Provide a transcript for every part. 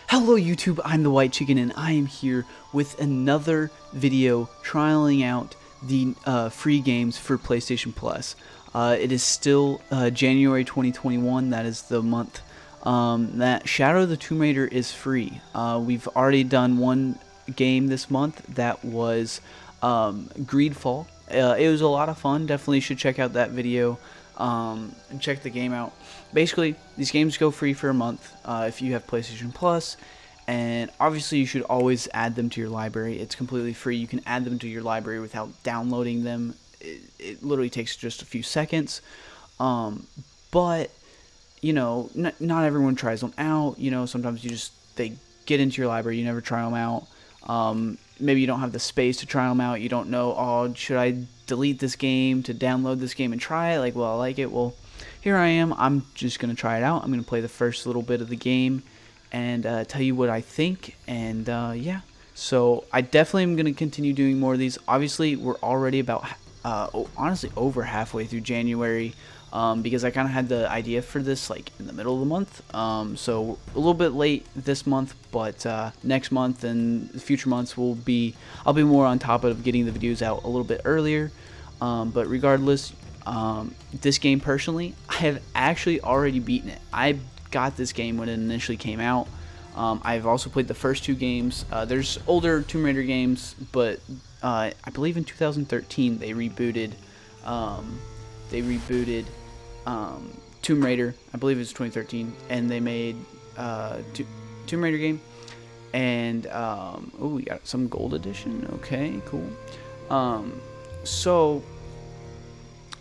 Hello YouTube, I'm the WhiteChicken and I am here with another video trialing out the free games for PlayStation Plus. It is still January 2021, that is the month that Shadow the Tomb Raider is free. We've already done one game this month that was Greedfall. It was a lot of fun, definitely should check out that video and check the game out. Basically, these games go free for a month if you have PlayStation Plus, and obviously you should always add them to your library. It's completely free. You can add them to your library without downloading them. It literally takes just a few seconds. But, you know, not everyone tries them out. You know, sometimes they get into your library, you never try them out. Maybe you don't have the space to try them out. You don't know, oh, should I delete this game to download this game and try it? Like, well, I like it. Well, here I am. I'm just going to try it out. I'm going to play the first little bit of the game and tell you what I think. And, yeah. So, I definitely am going to continue doing more of these. Obviously, we're already about, honestly, over halfway through January. Because I kind of had the idea for this like in the middle of the month, so a little bit late this month, but next month and future months I'll be more on top of getting the videos out a little bit earlier. But regardless, this game personally, I have actually already beaten it. I got this game when it initially came out. I've also played the first two games. There's older Tomb Raider games, but I believe in 2013 they rebooted. Tomb Raider, I believe it was 2013, and they made Tomb Raider game, and oh, we got some gold edition. Okay, cool. So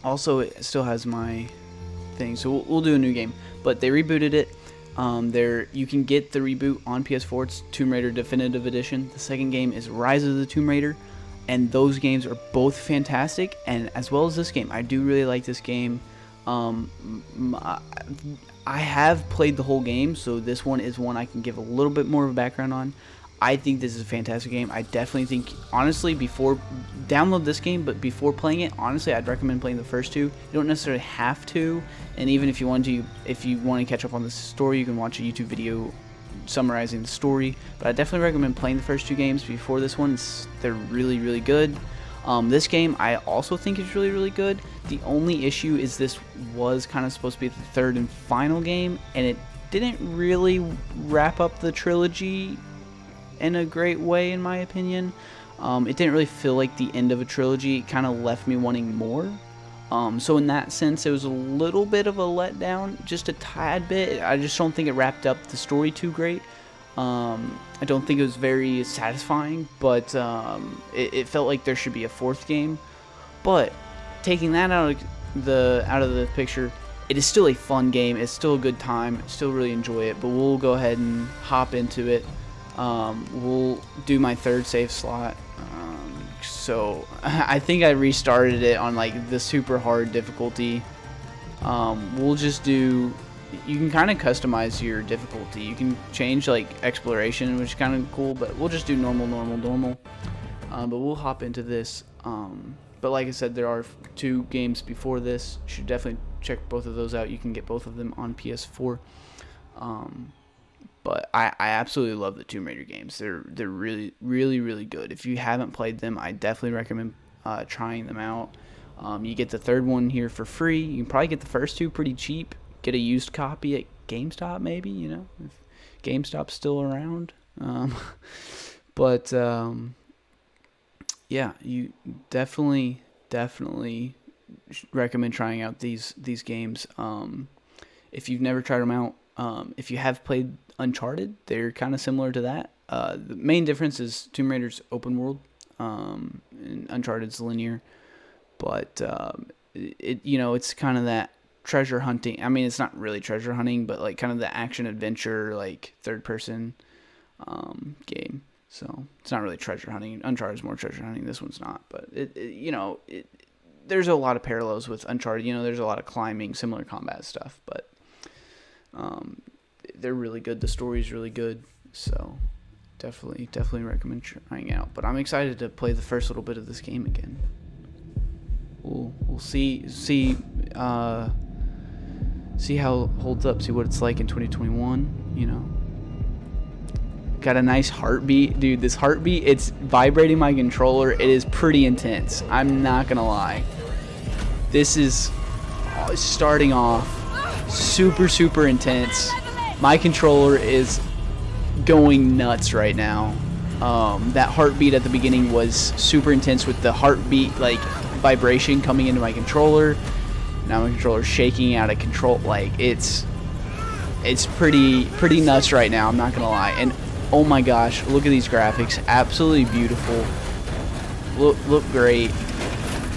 also it still has my thing, so we'll do a new game, but they rebooted it. You can get the reboot on PS4. It's Tomb Raider Definitive Edition. The second game is Rise of the Tomb Raider, and those games are both fantastic, and as well as this game. I do really like this game. I have played the whole game, so this one is one I can give a little bit more of a background on. I think this is a fantastic game. I definitely think, honestly, download this game, but before playing it, honestly, I'd recommend playing the first two. You don't necessarily have to, and even if you want to catch up on the story, you can watch a YouTube video summarizing the story. But I definitely recommend playing the first two games before this one. They're really, really good. This game I also think is really, really good. The only issue is this was kind of supposed to be the third and final game, and it didn't really wrap up the trilogy in a great way, in my opinion. It didn't really feel like the end of a trilogy. It kind of left me wanting more. So in that sense, it was a little bit of a letdown, just a tad bit. I just don't think it wrapped up the story too great. I don't think it was very satisfying, but it felt like there should be a fourth game. But taking that out of the picture, it is still a fun game. It's still a good time. Still really enjoy it. But we'll go ahead and hop into it. We'll do my third save slot. So I think I restarted it on like the super hard difficulty. We'll just do. You can kind of customize your difficulty. You can change like exploration, which is kind of cool, but we'll just do normal. But we'll hop into this. But like I said, there are two games before this. You should definitely check both of those out. You can get both of them on PS4. But I absolutely love the Tomb Raider games. They're really, really, really good. If you haven't played them, I definitely recommend trying them out. You get the third one here for free. You can probably get the first two pretty cheap. Get a used copy at GameStop, maybe, you know, if GameStop's still around. Yeah, you definitely recommend trying out these games. If you've never tried them out, if you have played Uncharted, they're kind of similar to that. The main difference is Tomb Raider's open world, and Uncharted's linear. But it's kind of that treasure hunting. I mean, it's not really treasure hunting, but like kind of the action adventure, like third person game. So it's not really treasure hunting. Uncharted is more treasure hunting. This one's not. But there's a lot of parallels with Uncharted. You know, there's a lot of climbing, similar combat stuff, but they're really good. The story's really good. So definitely recommend trying out. But I'm excited to play the first little bit of this game again. We'll see how it holds up, see what it's like in 2021, you know. Got a nice heartbeat. Dude, this heartbeat, it's vibrating my controller. It is pretty intense. I'm not gonna lie. This is starting off super intense. My controller is going nuts right now. That heartbeat at the beginning was super intense with the heartbeat like vibration coming into my controller. Now my controller's shaking out of control. Like it's pretty nuts right now. I'm not gonna lie. And oh my gosh, look at these graphics. Absolutely beautiful. Look great.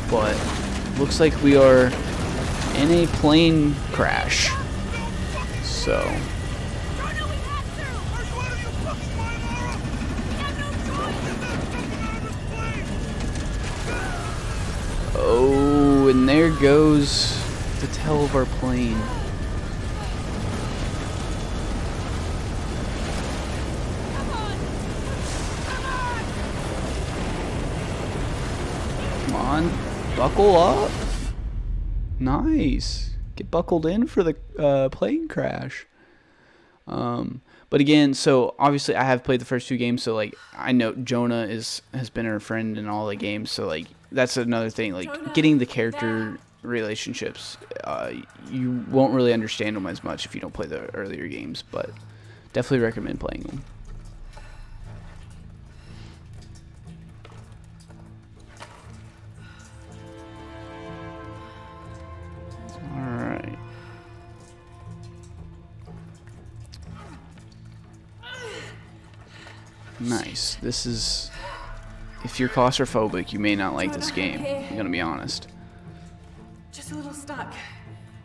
But looks like we are in a plane crash. So oh, and there goes the tail of our plane. Come on, buckle up. Nice. Get buckled in for the plane crash. But again, so obviously I have played the first 2 games, so like I know Jonah has been her friend in all the games, so like that's another thing. Like Jonah, getting the character relationships, you won't really understand them as much if you don't play the earlier games, but definitely recommend playing them. Alright. Nice. This is... If you're claustrophobic, you may not like this game. I'm gonna be honest. Just a little stuck.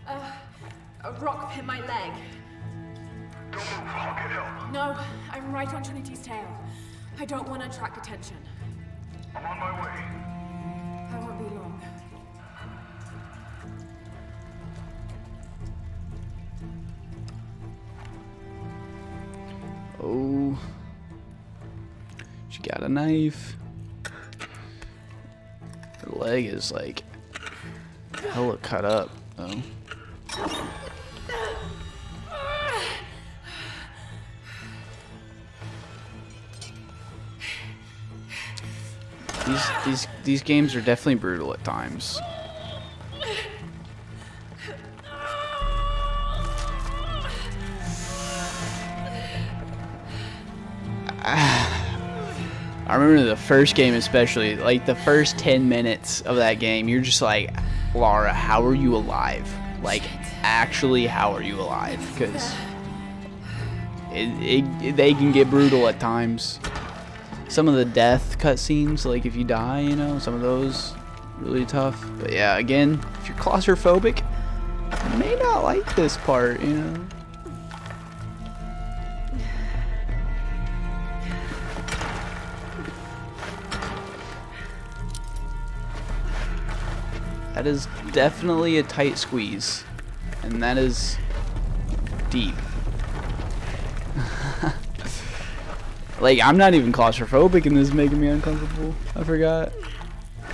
A rock hit my leg. Don't move, I'll get help. No, I'm right on Trinity's tail. I don't want to attract attention. I'm on my way. I won't be long. Oh. She got a knife. Her leg is like hella cut up though. These games are definitely brutal at times. I remember the first game especially, like the first 10 minutes of that game, you're just like, Lara, how are you alive? Like, actually, how are you alive? Because they can get brutal at times. Some of the death cutscenes, like if you die, you know, some of those really tough. But yeah, again, if you're claustrophobic, you may not like this part, you know. That is definitely a tight squeeze, and that is deep. Like, I'm not even claustrophobic and this is making me uncomfortable. I forgot.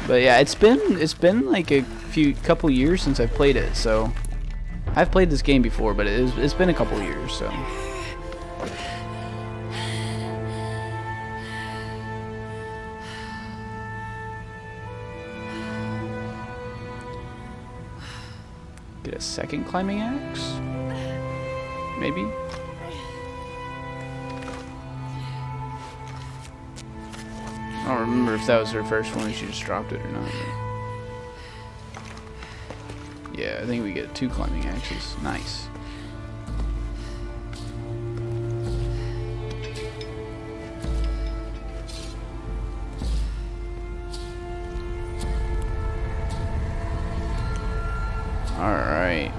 But yeah, it's been like a couple years since I've played it, so I've played this game before, but it's been a couple years, so. Get a second climbing axe? Maybe? I don't remember if that was her first one and she just dropped it or not. But yeah, I think we get 2 climbing axes. Nice. Alright.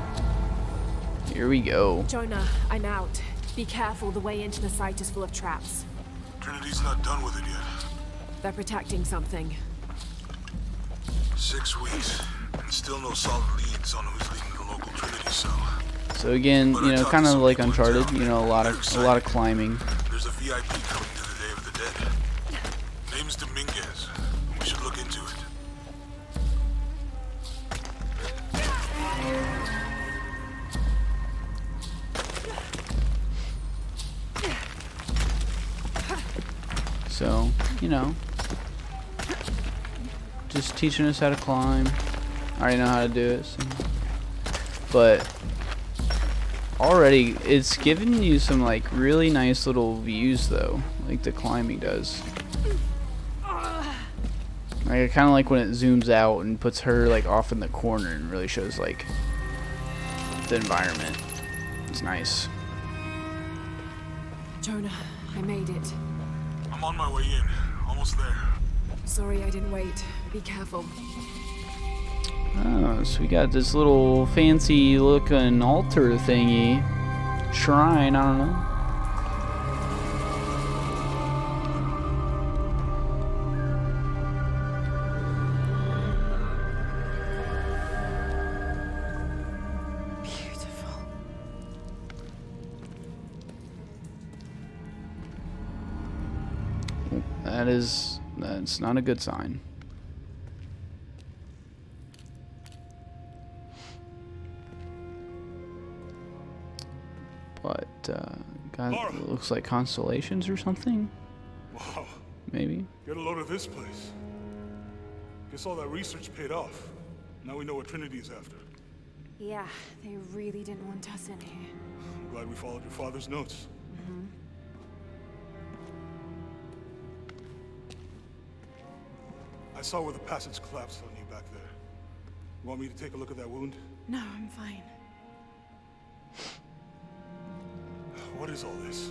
Here we go. Jonah, I'm out. Be careful, the way into the site is full of traps. Trinity's not done with it yet. They're protecting something. 6 weeks, and still no solid leads on who's leading the local Trinity cell. So again, you know, kind of like Uncharted, you know, a lot of climbing. There's a VIP coming to the Day of the Dead. Name's Dominguez. We should look into it. So, you know, just teaching us how to climb. I already know how to do it. So. But already, it's giving you some like really nice little views though, like the climbing does. Like, I kind of like when it zooms out and puts her like off in the corner and really shows like the environment. It's nice. Jonah, I made it. I'm on my way in. Almost there. Sorry I didn't wait. Be careful. Oh, so we got this little fancy looking altar thingy. Shrine, I don't know. Beautiful. That's not a good sign. But, God, Laura. it looks like constellations or something? Wow. Maybe? Get a load of this place. Guess all that research paid off. Now we know what Trinity is after. Yeah, they really didn't want us in here. I'm glad we followed your father's notes. I saw where the passage collapsed on you back there. You want me to take a look at that wound? No, I'm fine. What is all this?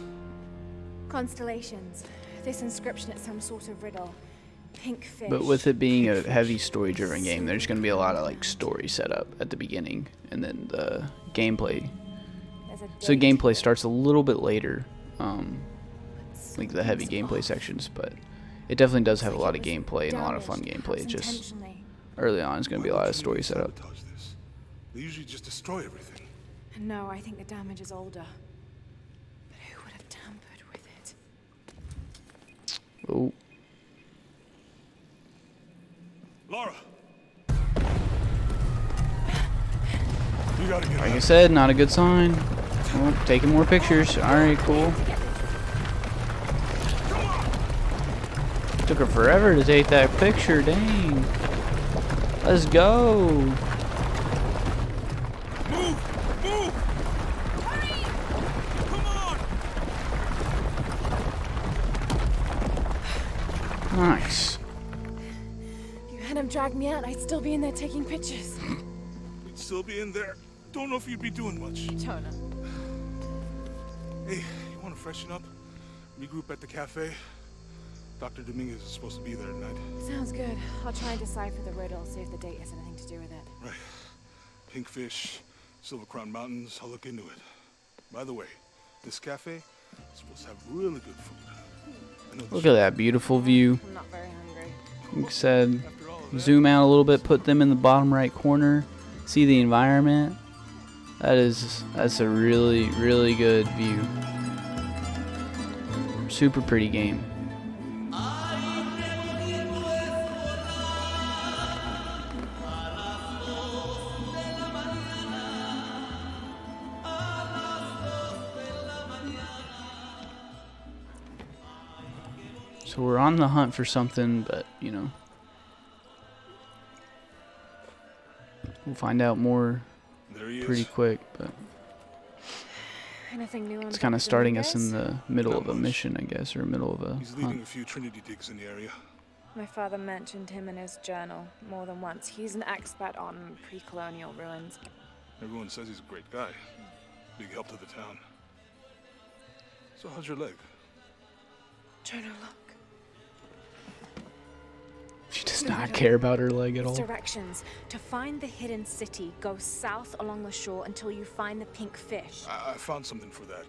Constellations. This inscription is some sort of riddle. Pink fish. But with it being a heavy story-driven game, there's going to be a lot of like story set up at the beginning, and then the gameplay. So gameplay starts a little bit later, like the heavy gameplay sections, but it definitely does have a lot of gameplay and a lot of fun gameplay. It just early on is going to be a lot of story set up. Sabotage this. They usually just destroy everything. No, I think the damage is older. But who would have tampered with it? Oh, Laura! You gotta get like I out. said, not a good sign. Oh, taking more pictures. All right, cool. Took her forever to take that picture. Dang. Let's go. Move! Move! Hurry! Come on! Nice. If you had him drag me out, I'd still be in there taking pictures. We'd still be in there. Don't know if you'd be doing much. Jonah. Hey, you wanna freshen up? Regroup at the cafe? Dr. Dominguez is supposed to be there tonight. Sounds good. I'll try and decipher the riddle, see if the date has anything to do with it. Right. Pink fish, Silver Crown Mountains, I'll look into it. By the way, this cafe is supposed to have really good food. I know Look at that beautiful view. I'm not very hungry. Like I said, After all of that, zoom out a little bit, put them in the bottom right corner, see the environment. That's a really, really good view. Super pretty game. So we're on the hunt for something, but you know, we'll find out more there he is. pretty quick. But Anything new on it's kind of Dr. starting us in Dominguez? the middle Not of a much. mission, I guess, or middle of a He's leading hunt. a few Trinity digs in the area. My father mentioned him in his journal more than once. He's an expert on pre-colonial ruins. Everyone says he's a great guy. Big help to the town. So how's your leg? Jonah, look. She does not care about her leg at Its all. directions. To find the hidden city, go south along the shore until you find the pink fish. I found something for that.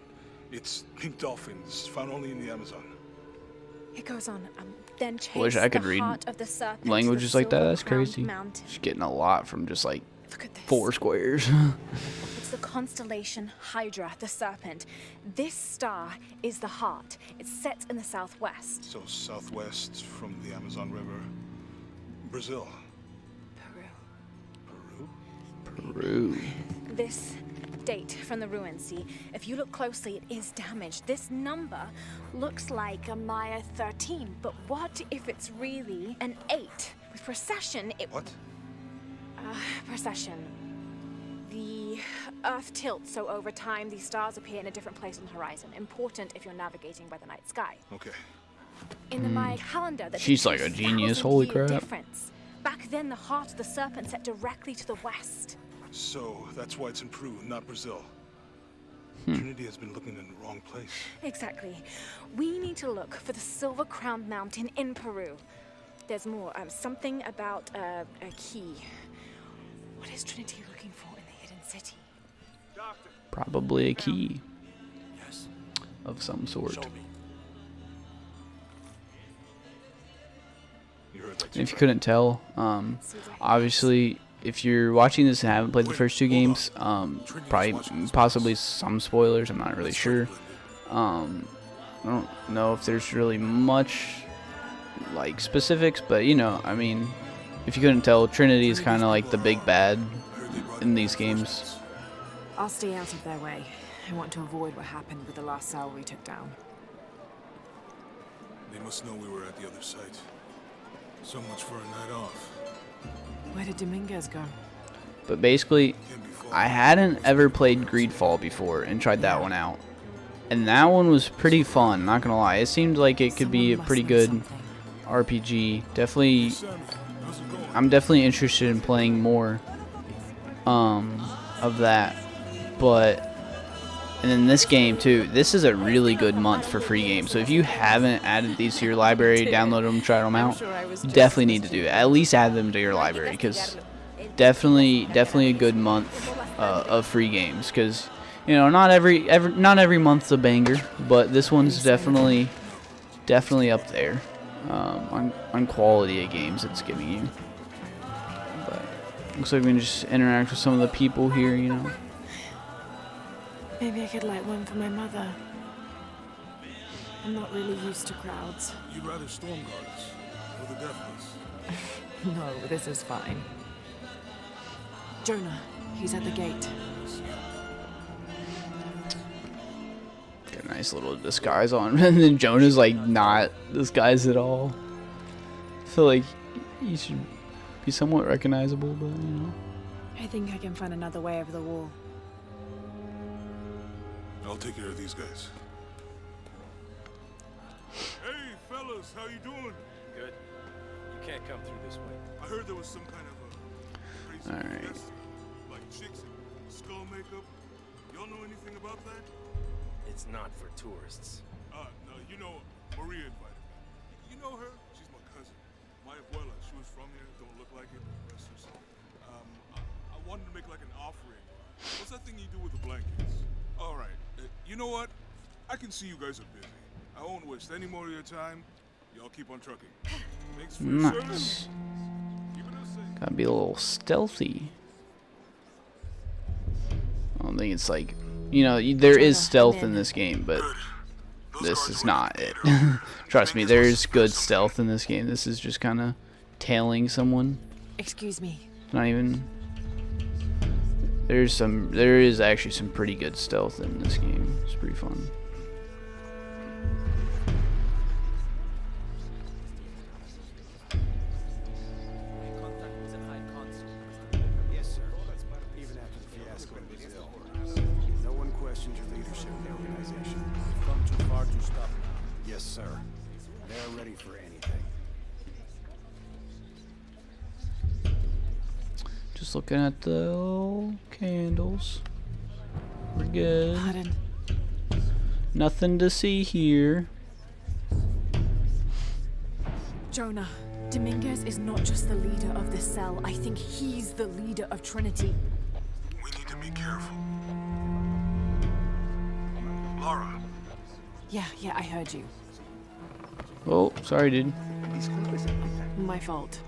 It's pink dolphins, found only in the Amazon. It goes on. Then chase Wish I could the read heart of the serpent to languages the like that. That's silver-crowned crazy. mountain. She's getting a lot from just like Look at this. 4 squares. It's the constellation Hydra, the serpent. This star is the heart. It's set in the southwest. So southwest from the Amazon River. Brazil. Peru. Peru? Peru. This update from the ruins. See, if you look closely, it is damaged. This number looks like a Maya 13, but what if it's really an 8? With precession, it... What? Precession. The Earth tilts, so over time, these stars appear in a different place on the horizon. Important if you're navigating by the night sky. Okay. In the Maya calendar, that's She's like a genius, holy crap. difference. Back then, the heart of the serpent set directly to the west. So that's why it's in Peru, not Brazil. Trinity has been looking in the wrong place. Exactly. We need to look for the Silver Crown Mountain in Peru. There's more. Something about a key. What is Trinity looking for in the hidden city? Doctor. Probably a key Yes. of some sort. Show me. You heard that? If you couldn't tell, obviously, if you're watching this and haven't played the first two games, probably possibly some spoilers. I'm not really sure. I don't know if there's really much like specifics, but you know, I mean, if you couldn't tell, Trinity is kind of like the big bad in these games. I'll stay out of their way. I want to avoid what happened with the last cell we took down. They must know we were at the other site. So much for a night off. Where did Dominguez go? But basically, Can't be far. I hadn't ever played Greedfall before and tried that one out, and that one was pretty fun. Not gonna lie, it seemed like it could be a Someone pretty must know good something. RPG. Definitely, Sammy, how's it going? I'm definitely interested in playing more of that. But and then this game too. This is a really good month for free games. So if you haven't added these to your library, download them, try them out. You definitely need to do it. At least add them to your library, because definitely a good month of free games. Because you know, not every month's a banger, but this one's definitely up there on quality of games it's giving you. But looks like we can just interact with some of the people here, you know. Maybe I could light one for my mother. I'm not really used to crowds. You'd rather storm guards or the deathless? No, this is fine. Jonah, he's at the gate. Get a nice little disguise on, and then Jonah's like not disguised at all. I feel like he should be somewhat recognizable, but you know. I think I can find another way over the wall. I'll take care of these guys. Hey, fellas, how you doing? Good. You can't come through this way. I heard there was some kind of a crazy Alright. fiesta, like chicks in skull makeup. Y'all know anything about that? It's not for tourists. No, you know, Maria invited me. You know her? She's my cousin. My abuela, she was from here, don't look like it, rest her soul. I wanted to make like an offering. What's that thing you do with the blankets? All right, you know what? I can see you guys are busy. I won't waste any more of your time. Y'all keep on trucking. Thanks for your service. Nice. Keep it us safe. Gotta be a little stealthy. I don't think it's like, you know, there is stealth in this game, but this is not it. Trust me, there is good stealth in this game. This is just kind of tailing someone. Excuse me. Not even. There is actually some pretty good stealth in this game. It's pretty fun. Yes, sir. Even after the fiasco in Brazil, no one questions your leadership in the organization. You've come too far to stop. Yes, sir. They're ready for anything. Just looking at the little candles. We're good. Pardon. Nothing to see here. Jonah, Dominguez is not just the leader of this cell. I think he's the leader of Trinity. We need to be careful. Laura. Yeah, I heard you. Oh, sorry, dude. My fault.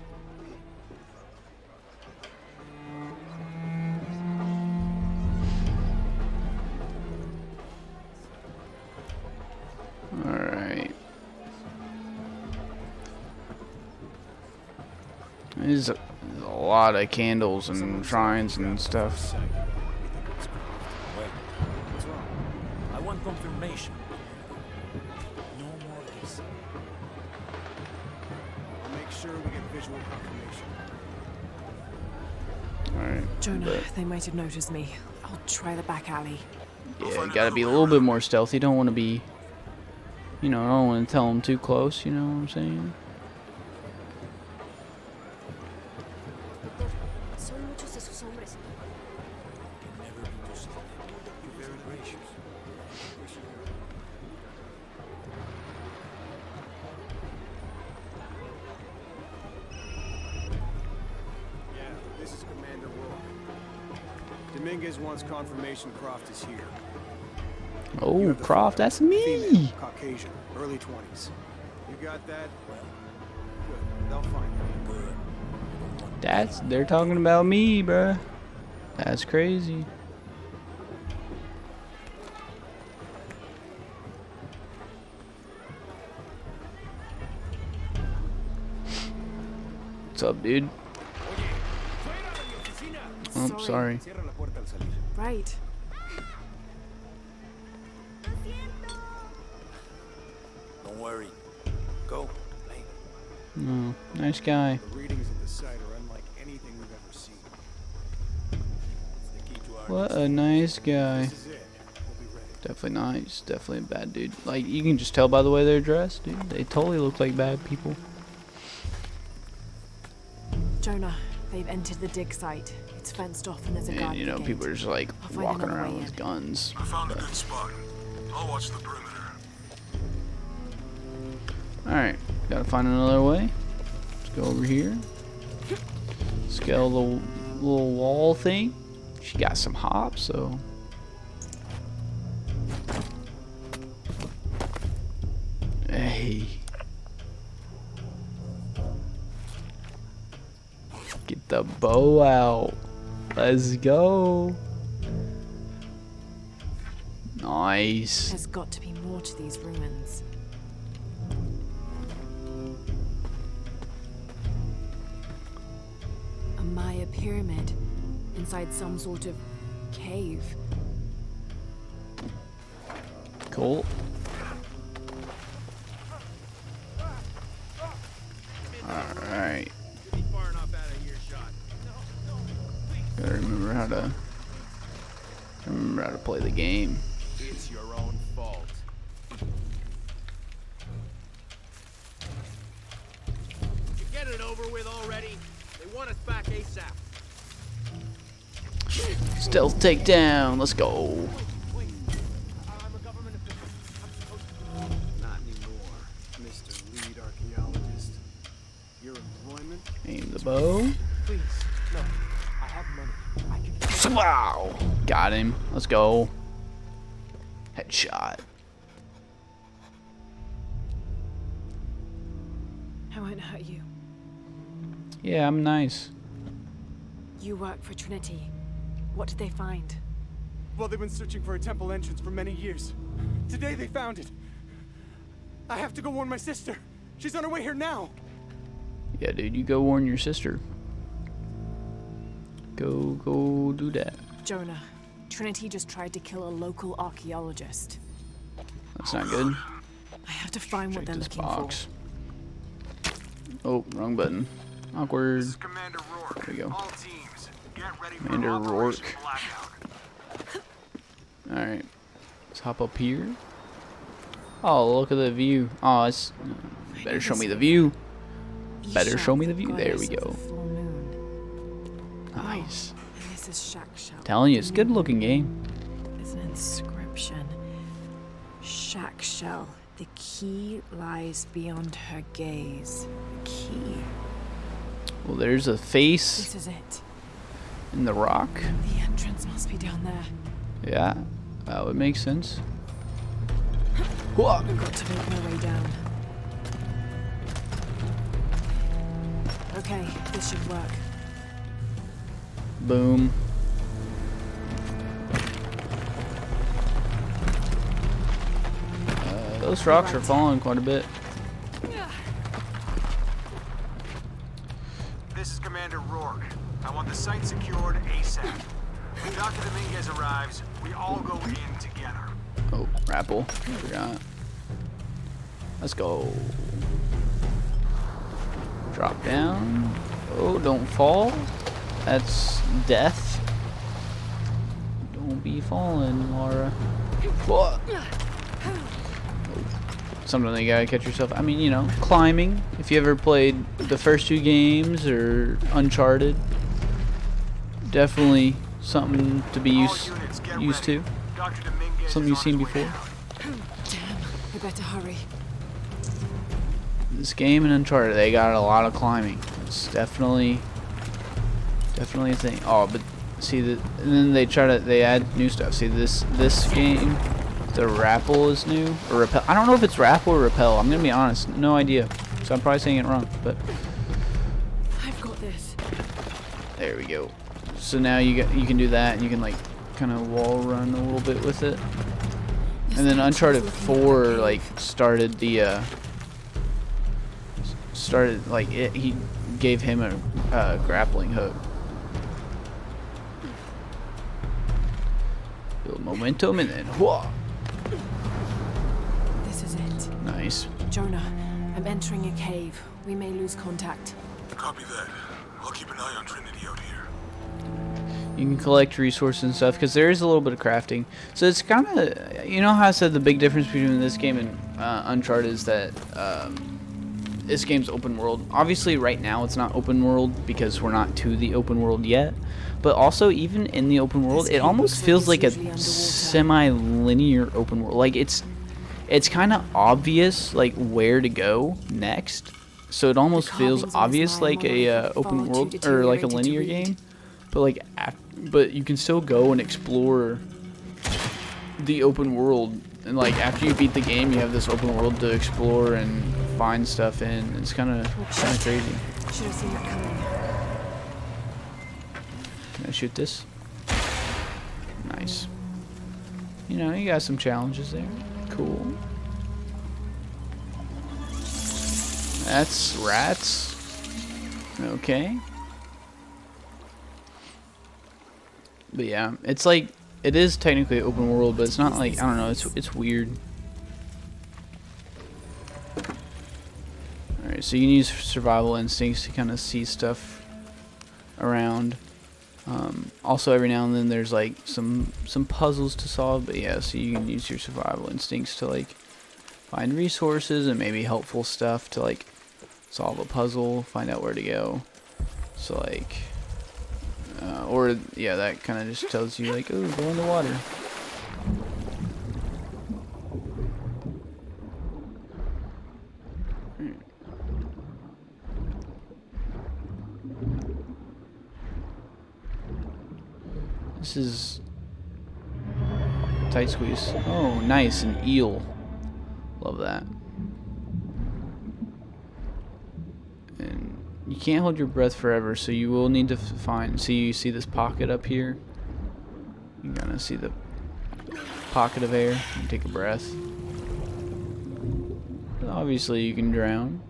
Alright. There's a lot of candles and shrines and stuff. sure we get visual confirmation. Alright. Jonah, they might have noticed me. I'll try the back alley. Yeah, gotta be a little bit more stealthy. Don't want to be, you know, I don't want to tell them too close, you know what I'm saying? Son muchos de sus hombres. You're very gracious. Yeah, this is Commander Rourke. Dominguez wants confirmation Croft is here. Oh, You're the Croft, father. that's me. Female, Caucasian, early 20s. You got that? Good. They'll find her. They're talking about me, bruh. That's crazy. What's up, dude? Oh, sorry. Cierra la puerta al salir. Right. Don't worry. Go. Play. Oh, nice guy. The readings at the site are unlike anything we've ever seen. It's the key to our What a nice guy. This is it. We'll be ready. Definitely nice. Definitely a bad dude. Like, you can just tell by the way they're dressed, dude. They totally look like bad people. Jonah, they've entered the dig site. It's fenced off and there's a guard And, you know, brigade. people are just, like, I'll find walking another around way with in. guns. I found a good spot. I'll watch the perimeter. Alright, gotta find another way. Let's go over here. Scale the little wall thing. She got some hops, so. Hey. Get the bow out. Let's go. Nice. There's got to be more to these ruins. A Maya pyramid inside some sort of cave. Cool. Alright. Be far enough out of earshot. Gotta remember how to play the game. It's your own fault. Get it over with already. They want us back ASAP. Stealth takedown. Let's go. I'm a government official. I'm supposed Not anymore, Mr. Lead Archaeologist. Your employment? Aim the bow. Please, no. I have money. I can. Wow. Got him. Let's go. Headshot. I won't hurt you. Yeah, I'm nice. You work for Trinity. What did they find? Well, they've been searching for a temple entrance for many years. Today they found it. I have to go warn my sister. She's on her way here now. Yeah, dude, you go warn your sister. Go do that. Jonah, Trinity just tried to kill a local archaeologist. That's not good. I have to find what Check they're this looking box. Oh, wrong button. Awkward. This is Commander Rourke. There we go. All teams, get ready for Commander Operation Rourke. Blackout. Alright. Let's hop up here. Oh, look at the view. Oh, it's. Better show me the view. These Better show me shells the are view. There we goddess of go. the full moon. Nice. And this is Shack Shell. Telling you, it's a good looking game. There's an inscription. Shack Shell. The key lies beyond her gaze. The key. Well, there's a face This is it. in the rock. The entrance must be down there. Yeah, that would make sense. Whoa. I've got to make my way down. Okay, this should work. Boom. Those rocks are falling quite a bit. This is Commander Rourke. I want the site secured ASAP. When Dr. Dominguez arrives, we all go in together. Oh, Rapple. Forgot. Let's go. Drop down. Oh, don't fall. That's death. Don't be falling, Laura. Whoa. Something that you gotta catch yourself. I mean, you know, climbing. If you ever played the first 2 games or Uncharted, definitely something to be used to. Something you've seen before. Damn, I better hurry. This game and Uncharted, they got a lot of climbing. It's definitely a thing. Oh, but see and then they add new stuff. See this game. The rappel is new, or repel. I don't know if it's rappel or repel. I'm gonna be honest, no idea. So I'm probably saying it wrong, but I've got this. there we go. So now you can do that, and you can like kind of wall run a little bit with it. And then Uncharted 4 like started he gave him a grappling hook. Build momentum and then whoa. This is it. Nice. Jonah, I'm entering a cave. We may lose contact. Copy that. I'll keep an eye on Trinity out here. You can collect resources and stuff because there is a little bit of crafting. So it's kind of, you know how I said the big difference between this game and Uncharted is that this game's open world. Obviously right now it's not open world because we're not to the open world yet. But also even in the open world, it almost feels like a semi-linear open world. Like it's kind of obvious like where to go next. So it almost feels obvious like a open world or like a linear game. But like but you can still go and explore the open world, and like after you beat the game you have this open world to explore and find stuff in. It's kind of crazy. Should have seen that coming. Can I shoot this? Nice. You know, you got some challenges there. Cool. That's rats. Okay. But yeah, it's like it is technically open world, but it's not like, I don't know, it's weird. Alright, so you can use survival instincts to kind of see stuff around. Also every now and then there's like some puzzles to solve, but yeah, so you can use your survival instincts to like find resources and maybe helpful stuff to like solve a puzzle, find out where to go. So like or yeah, that kind of just tells you like, oh, go in the water. This is tight squeeze. Oh, nice, an eel. Love that. And you can't hold your breath forever, so you will need to find. So you see this pocket up here. You're gonna see the pocket of air. You take a breath. Obviously, you can drown.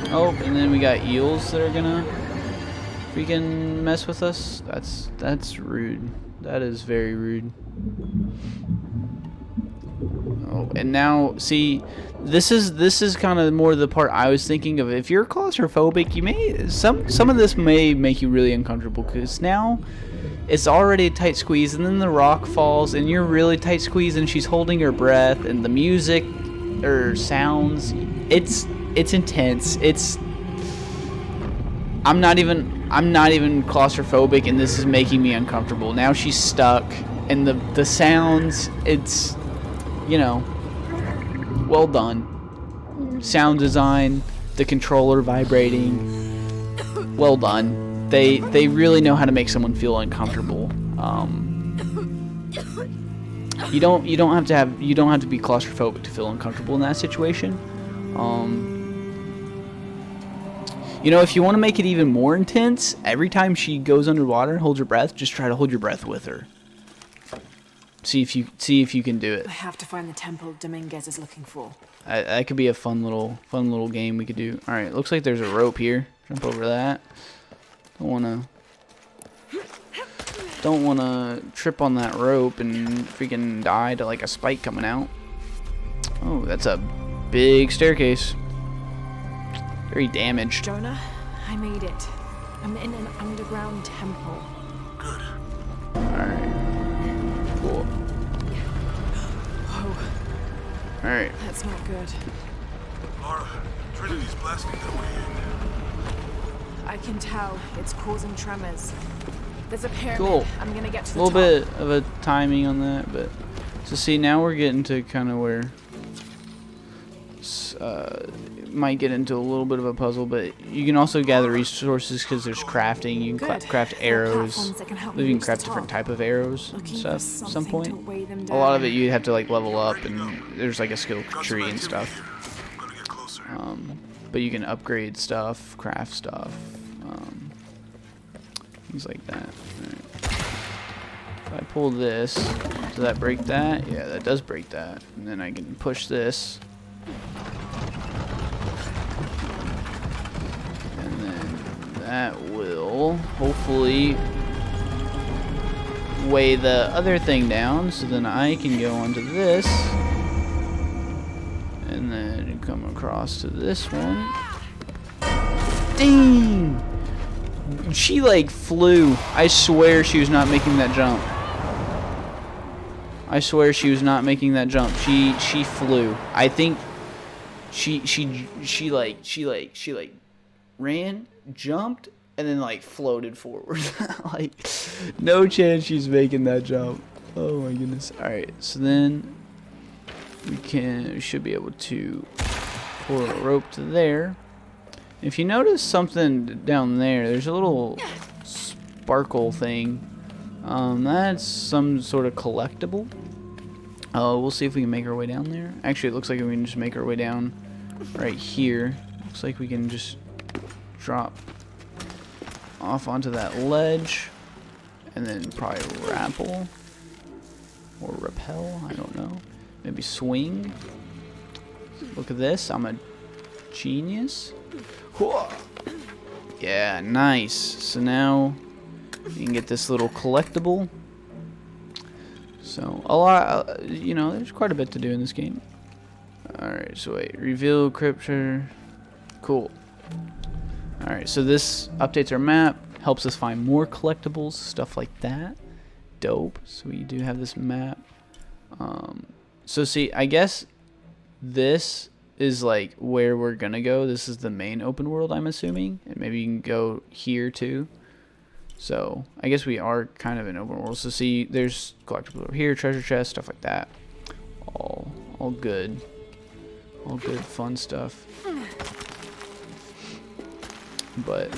Oh, and then we got eels that are gonna freaking mess with us. That's rude. That is very rude. Oh, and now see, this is kind of more the part I was thinking of. If you're claustrophobic, you may some of this may make you really uncomfortable, because now it's already a tight squeeze, and then the rock falls, and you're really tight squeeze, and she's holding her breath, and the music or sounds, it's intense. I'm not even claustrophobic, and this is making me uncomfortable. Now she's stuck, and the sounds, it's, you know, well done. Sound design, the controller vibrating, well done. They really know how to make someone feel uncomfortable. You don't have to be claustrophobic to feel uncomfortable in that situation. You know, if you want to make it even more intense, every time she goes underwater and holds her breath, just try to hold your breath with her. See if you can do it. I have to find the temple Dominguez is looking for. That could be a fun little game we could do. All right, looks like there's a rope here. Jump over that. Don't wanna trip on that rope and freaking die to like a spike coming out. Oh, that's a big staircase. Very damaged. Jonah, I made it. I'm in an underground temple. Good. Alright. Cool. Whoa, Alright. that's not good. Lara, Trinity's blasting their way in. I can tell it's causing tremors. There's a pyramid. Cool. I'm gonna get to A the little top. bit of a timing on that, but so see, now we're getting to kind of where might get into a little bit of a puzzle, but you can also gather resources because there's crafting. You can Good. craft There are arrows. platforms that can help You me can reach craft the different top. type of arrows and Looking stuff for at some something point. to weigh them A lot of down. it you have to like level up, and there's like a skill Got some tree and activity stuff. here. I'm gonna get closer. But you can upgrade stuff, craft stuff, things like that. Alright. If I pull this, does that break that? Yeah, that does break that. And then I can push this. And then that will hopefully weigh the other thing down, so then I can go onto this. And then come across to this one. Dang! She like flew. I swear she was not making that jump. I swear she was not making that jump. She flew. I think she ran, jumped, and then like floated forward. Like no chance she's making that jump. Oh my goodness. All right, so then we should be able to pull a rope to there. If you notice something down there, there's a little sparkle thing. That's some sort of collectible. We'll see if we can make our way down there. Actually, it looks like we can just make our way down right here. Looks like we can just drop off onto that ledge and then probably rappel or rappel, I don't know. Maybe swing. Look at this, I'm a genius. Yeah, nice. So now you can get this little collectible. So a lot, you know, there's quite a bit to do in this game. Alright, so wait, reveal crypture. Cool. Alright, so this updates our map, helps us find more collectibles, stuff like that. Dope. So we do have this map. So see, I guess this is like where we're gonna go. This is the main open world, I'm assuming, and maybe you can go here too. So I guess we are kind of in open world. So see, there's collectibles over here, treasure chest, stuff like that. All good, fun stuff. But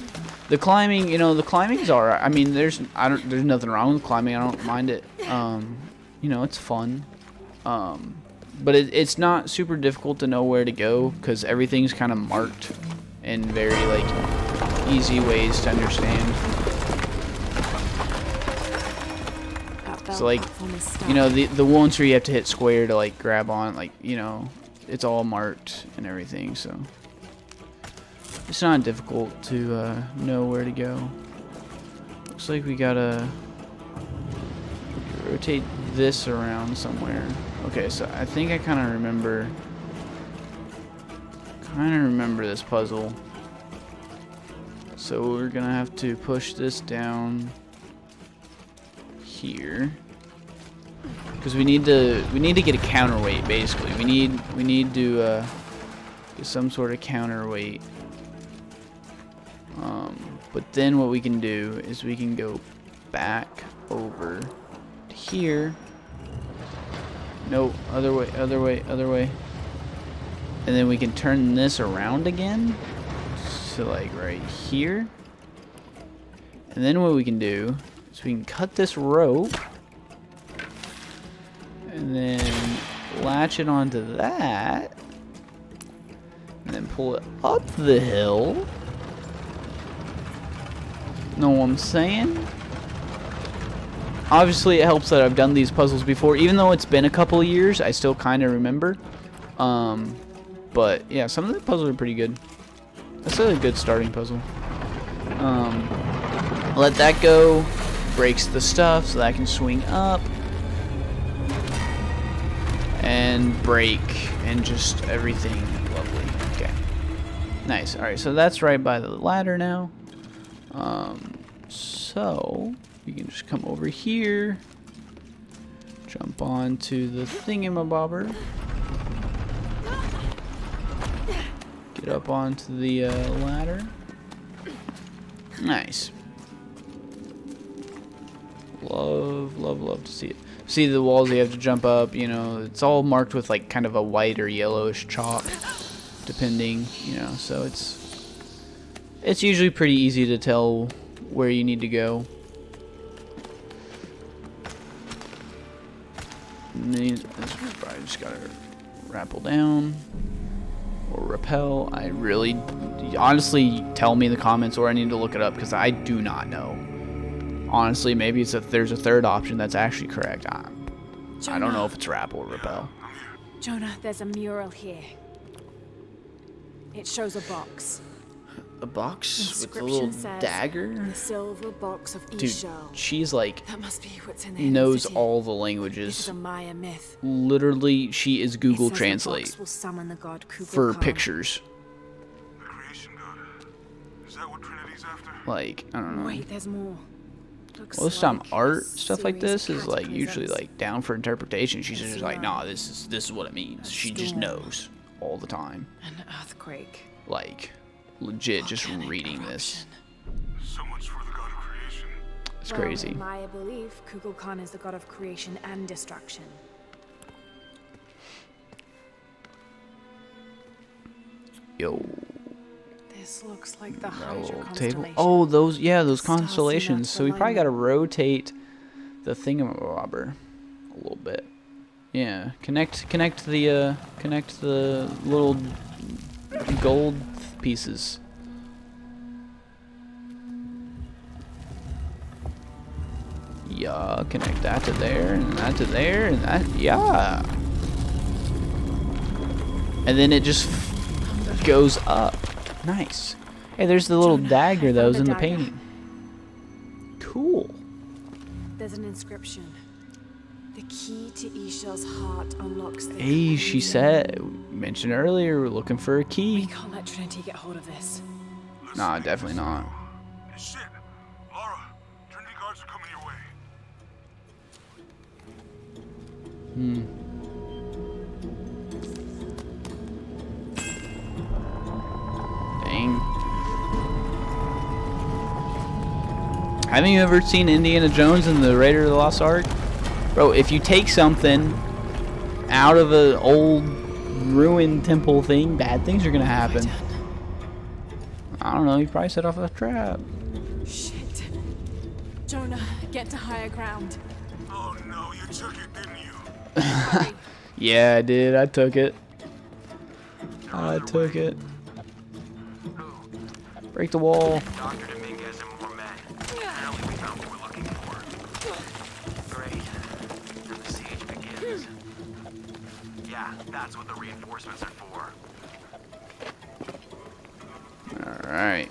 the climbing, you know, the climbing's alright. I mean, there's nothing wrong with climbing. I don't mind it. You know, it's fun. But it's not super difficult to know where to go because everything's kind of marked in very like easy ways to understand. So like, you know, the ones where you have to hit square to like grab on, like, you know, it's all marked and everything. So it's not difficult to know where to go. Looks like we gotta rotate this around somewhere. Okay, so I think I kind of remember this puzzle. So we're gonna have to push this down here because we need to get a counterweight. Basically, we need to get some sort of counterweight. But then what we can do is we can go back over to here. No, other way. And then we can turn this around again. So like right here. And then what we can do is we can cut this rope. And then latch it onto that. And then pull it up the hill. Know what I'm saying? Obviously, it helps that I've done these puzzles before. Even though it's been a couple of years, I still kind of remember. But, yeah, some of the puzzles are pretty good. That's a good starting puzzle. Let that go. Breaks the stuff so that I can swing up. And break. And just everything lovely. Okay. Nice. All right, so that's right by the ladder now. So you can just come over here, jump onto the thingamabobber, get up onto the ladder. Nice. Love to see it. See the walls you have to jump up, you know, it's all marked with like kind of a white or yellowish chalk, depending, you know, so it's usually pretty easy to tell where you need to go. And then I just gotta rappel down or rappel. I really, honestly, tell me in the comments, or I need to look it up because I do not know. Honestly, maybe it's there's a third option that's actually correct. I don't know if it's rappel or rappel. Jonah, there's a mural here. It shows a box. A box with a Inscription little says, dagger? The silver box of Dude, Ishal. she's like, That must be what's in the hidden knows city. all the This is languages. a Maya myth. Literally, she is Google It says Translate the box will summon the god for Kukulkan. pictures. The creation god. Is that what Trinity's after? Like, I don't know. Wait, there's more. Looks Most time like art a stuff like series this of is like usually cataclysms. like down for interpretation. She's just like, Yeah. nah, this is what it means. A She just storm. knows all the time. An earthquake. Like, legit, just Volcanic reading this. eruption. So much for the god of creation. It's Well, crazy. in Maya belief, Kukulkan is the god of creation and destruction. Yo, This looks like the Hydra table. constellation. Oh, those, yeah, those The stars seem constellations. out So we of probably got to alignment. rotate the thingamabobber a little bit. Yeah, connect the little gold pieces. Yeah, connect that to there, and that to there, and that, yeah. And then it just goes up. Nice. Hey, there's the little Jonah, dagger I that found was a in the dagger. painting. Cool. There's an inscription. The key to Ishel's heart unlocks the Hey, she said, mentioned earlier, we're looking for a We key. can't let Trinity get hold of this. Nah, definitely not. Shit! Laura, Trinity guards are coming your way. Dang. Haven't you ever seen Indiana Jones and the Raider of the Lost Ark? Bro, if you take something out of an old ruined temple thing, bad things are gonna happen. I don't know, you probably set off a trap. Shit. Jonah, get to higher ground. Oh no, you took it, didn't you? Hurry. Yeah, I did. I took it. I took it. Break the wall. Dr. Dominguez and more men. Apparently we found what we're looking for. Great. And the siege begins. Yeah, that's what the reinforcements are for. Alright.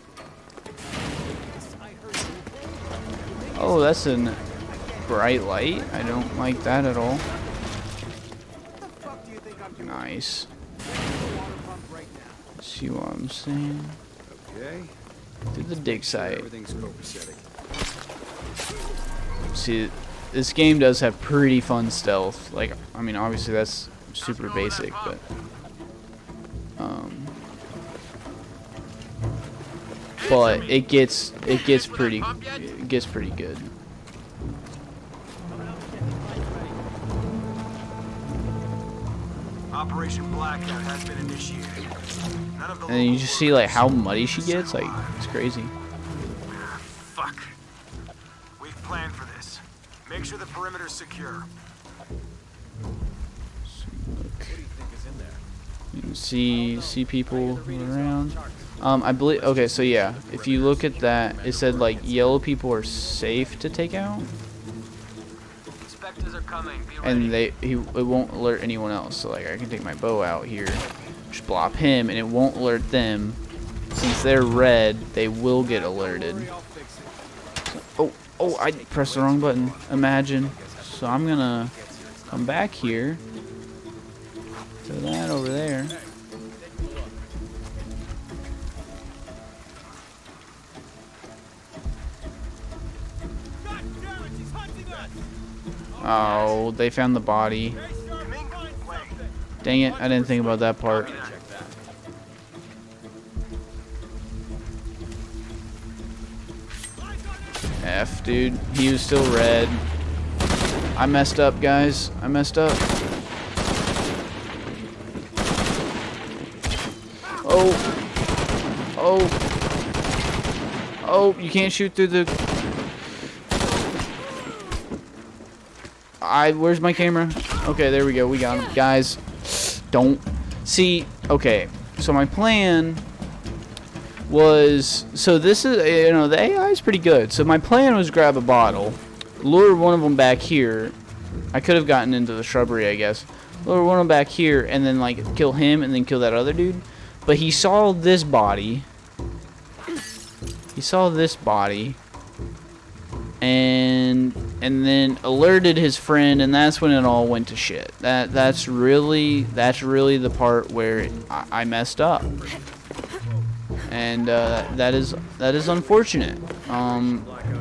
Oh, that's a bright light. I don't like that at all. Nice. See what I'm saying? Okay. To the dig site. Everything's copacetic. See, this game does have pretty fun stealth. Like, I mean, obviously that's super basic, but it gets pretty good. Operation Blackout has been initiated. None of the And you local just see like how workers muddy she gets. Like, it's crazy. Fuck. We've planned for this. Make sure the perimeter's secure. You can see people around. I believe. Okay, so yeah, if you look at that, it said like yellow people are safe to take out, Inspectors are coming. Be ready. and it won't alert anyone else. So like I can take my bow out here, just blop him, and it won't alert them. Since they're red, they will get alerted. Oh, I pressed the wrong button. Imagine. So I'm gonna come back here. Throw that over there. Oh, they found the body. Dang it, I didn't think about that part. F, dude. He was still red. I messed up, guys. I messed up. Oh. Oh. Oh, you can't shoot through the... Where's my camera? Okay, there we go. We got him. Guys, don't... See, okay. So my plan was... So this is, you know, the AI is pretty good. So my plan was grab a bottle, lure one of them back here. I could have gotten into the shrubbery, I guess. Lure one of them back here, and then, like, kill him, and then kill that other dude. But he saw this body. He saw this body. And then alerted his friend, and that's when it all went to shit. That's really the part where I messed up. And that is unfortunate.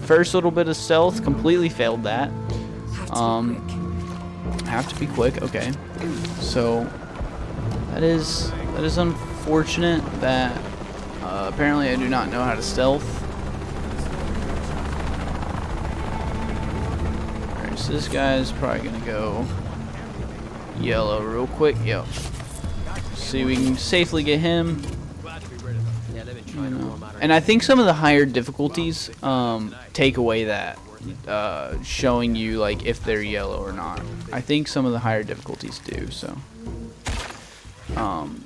First little bit of stealth completely failed that. Have to be quick. Okay. So that is unfortunate that apparently I do not know how to stealth. Alright, so this guy's probably gonna go yellow real quick. Yep. See, we can safely get him. And I think some of the higher difficulties take away that showing you like if they're yellow or not. I think some of the higher difficulties do. So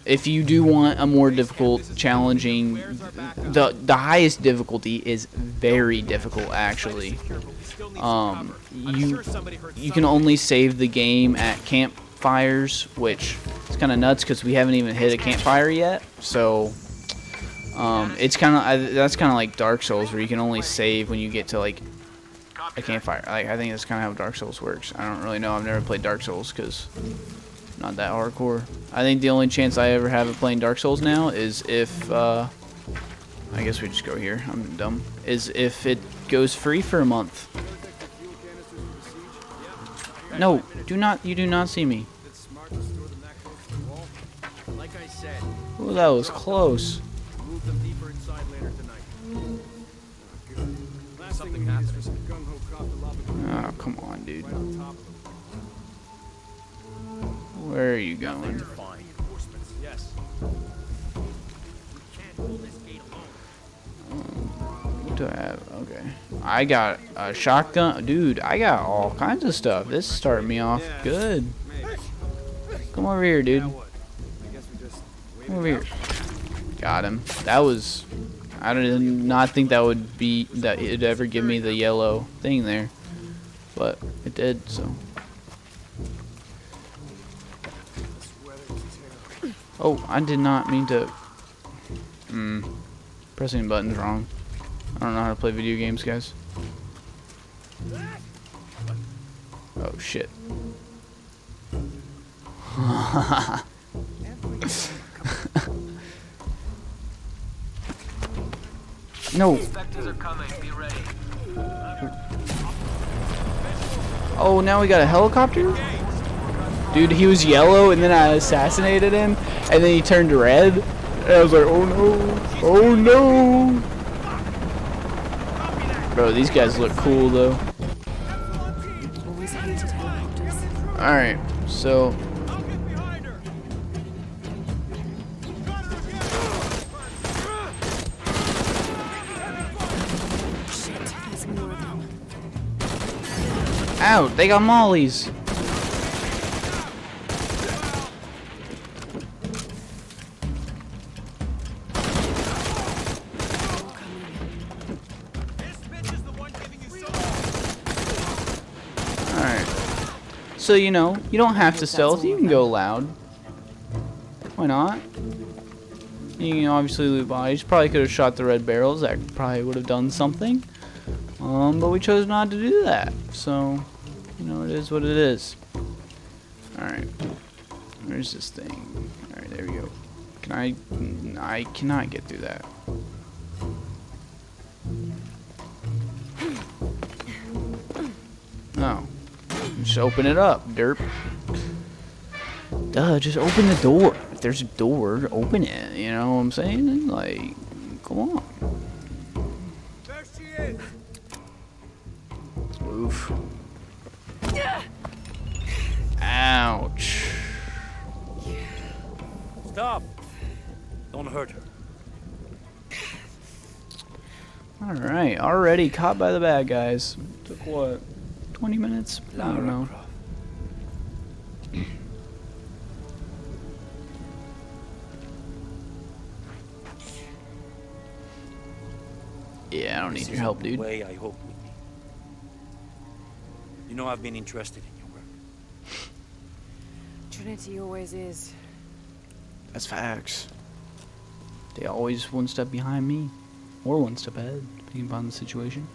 if you do want a more difficult, challenging, the highest difficulty is very difficult actually. You can only save the game at campfires, which is kind of nuts because we haven't even hit a campfire yet. So it's kind of that's kind of like Dark Souls, where you can only save when you get to like a campfire. Like, I think that's kind of how Dark Souls works. I don't really know. I've never played Dark Souls because not that hardcore. I think the only chance I ever have of playing Dark Souls now is if I guess we just go here. I'm dumb. Is if it goes free for a month. No, do not. You do not see me. Like I said, Oh, that was close. move them deeper inside later tonight. Something happened. Gung-ho cop the lava Oh, come on, dude. right on top of them. Where are you going? Fine. Reinforcements, yes. We can't hold this gate alone. What do I have? Okay. I got a shotgun. Dude, I got all kinds of stuff. This is starting me off good. Maybe. Come over here, dude. Now what? I guess we just wait Come over it here. out. Got him. That was... I did not think that would be... that it'd ever give me the yellow thing there. But it did, so... This weather's terrible. Oh, I did not mean to... Pressing buttons wrong. I don't know how to play video games, guys. Oh, shit. No. Inspectors are coming. Be ready. Oh, now we got a helicopter? Dude, he was yellow and then I assassinated him and then he turned red. And I was like, oh no. Oh no. Bro, these guys look cool though. Always hated helicopters. Alright, so I'll get behind her. Shit, there's more of them. out, they got mollies. Alright. So, you know, you don't have to stealth, you can go loud. Why not? You can obviously loot bodies. Probably could have shot the red barrels, that probably would have done something. But we chose not to do that. So, you know, it is what it is. Alright. Where's this thing? Alright, there we go. Can I cannot get through that. Oh. just open it up, derp. Duh, just open the door. If there's a door, open it. You know what I'm saying? Like, come on. There she is. Oof. Ouch. Stop. Don't hurt her. Alright, already caught by the bad guys. Took what? 20 minutes? I don't know. Croft. Yeah, I don't need This your help, isn't the dude. way I hoped would be. You know I've been interested in your work. Trinity always is. That's facts. They always one step behind me. Or one step ahead, depending upon the situation.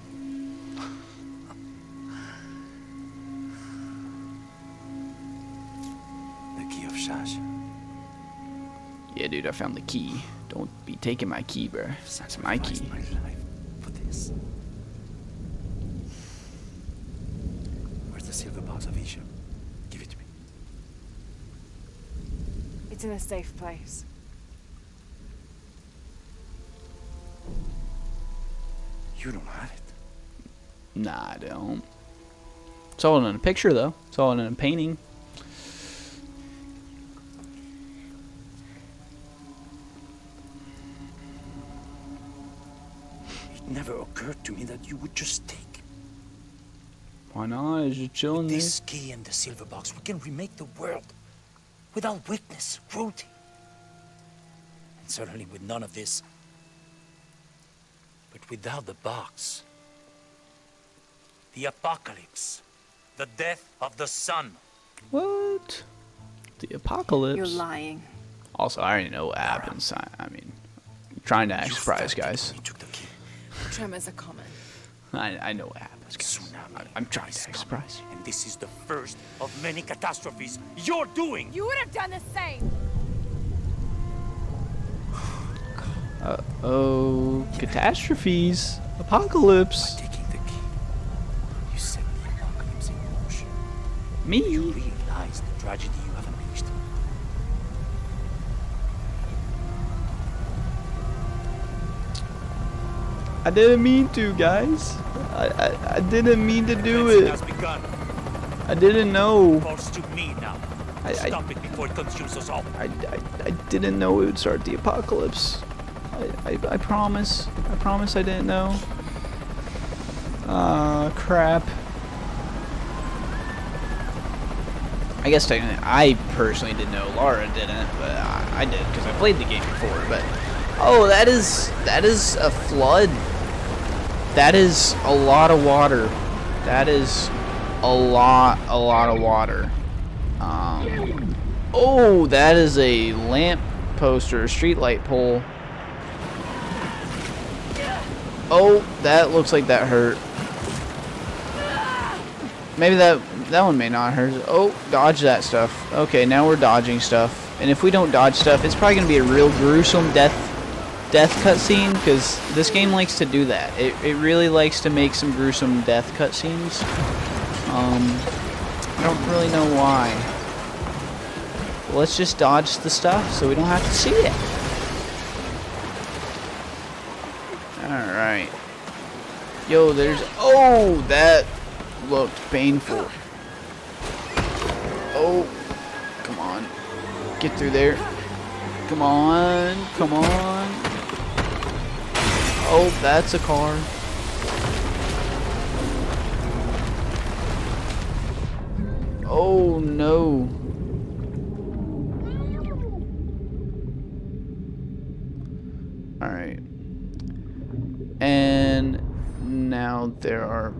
The key of Shash. Yeah, dude, I found the key. Don't be taking my key, bruh. That's my key. My life for this. Where's the silver box of Isha? Give it to me. It's in a safe place. You don't have it. Nah, I don't. Saw it in a picture, though. Saw it in a painting. It never occurred to me that you would just take Why not? It's just chilling there. this key and the silver box. We can remake the world without weakness, cruelty, and certainly with none of this. But without the box, the apocalypse, the death of the sun. What? The apocalypse? You're lying. Also, I already know what happens. I mean, I'm trying to act You surprised, felt it guys. when you took the key. Tremors are common. I know what happens, guys. Tsunami I'm trying is to act coming, surprised. and this is the first of many catastrophes you're doing. You would have done the same. Oh, catastrophes, apocalypse. By taking the key, you set the apocalypse in motion. You Me? realize the tragedy you have unleashed. I didn't mean to, guys. I didn't mean to do Fencing it. has begun. I didn't know. Falls to me now. I- Stop it before it consumes us all. I didn't know it would start the apocalypse. I promise. I promise I didn't know. Ah, crap. I guess technically, I personally didn't know. Laura didn't, but I did because I played the game before. But oh, that is a flood. That is a lot of water. That is a lot of water. Oh, that is a lamp post or a street light pole. Oh, that looks like that hurt. Maybe that one may not hurt. Oh, dodge that stuff. Okay, now we're dodging stuff. And if we don't dodge stuff, it's probably gonna be a real gruesome death cutscene, because this game likes to do that. It really likes to make some gruesome death cutscenes. I don't really know why. Let's just dodge the stuff so we don't have to see it. Alright. Yo, there's... Oh, that looked painful. Oh, come on. Get through there. Come on. Come on. Oh, that's a car. Oh, no. Alright. And now there are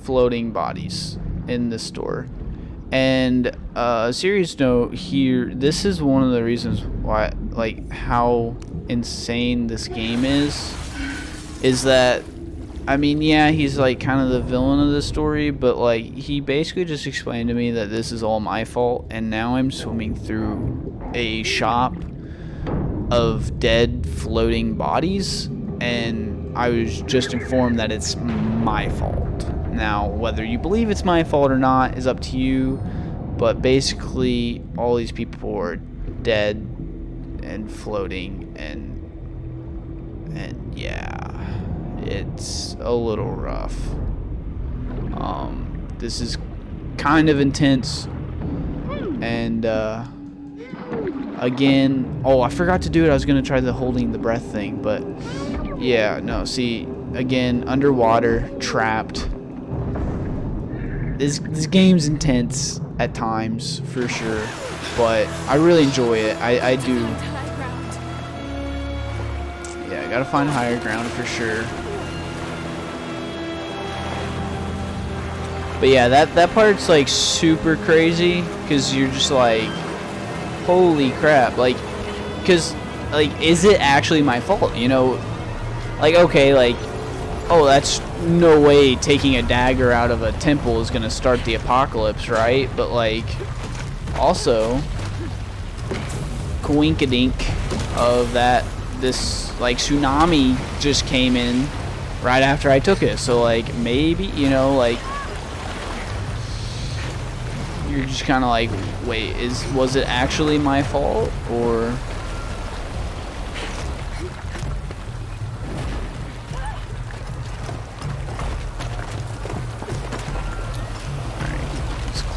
floating bodies in the store. And serious note here, this is one of the reasons why, like, how insane this game is that, I mean, yeah, he's like kind of the villain of the story, but like he basically just explained to me that this is all my fault, and now I'm swimming through a shop of dead floating bodies, and I was just informed that it's my fault. Now, whether you believe it's my fault or not is up to you, but basically all these people are dead and floating, and yeah, it's a little rough. This is kind of intense, and again, oh, I forgot to do it. I was gonna try the holding the breath thing, but yeah, no, see, again, underwater, trapped. This game's intense at times, for sure, but I really enjoy it. I do. Yeah, I gotta find higher ground for sure. But yeah, that part's like super crazy, because you're just like, holy crap, like, because, like, is it actually my fault, you know? Like, okay, like, oh, that's no way taking a dagger out of a temple is gonna start the apocalypse, right? But, like, also, coinkadink of that, this, like, tsunami just came in right after I took it. So, like, maybe, you know, like, you're just kind of like, wait, was it actually my fault, or...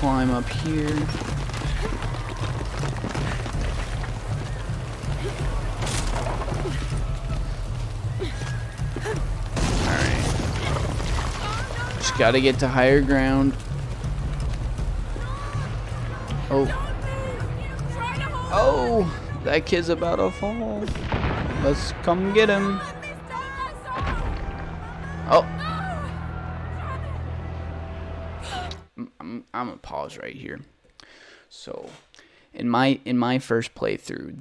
Climb up here. Alright. Just gotta get to higher ground. Oh. Oh! That kid's about to fall. Let's come get him. Oh. I'm gonna pause right here. So, in my first playthrough,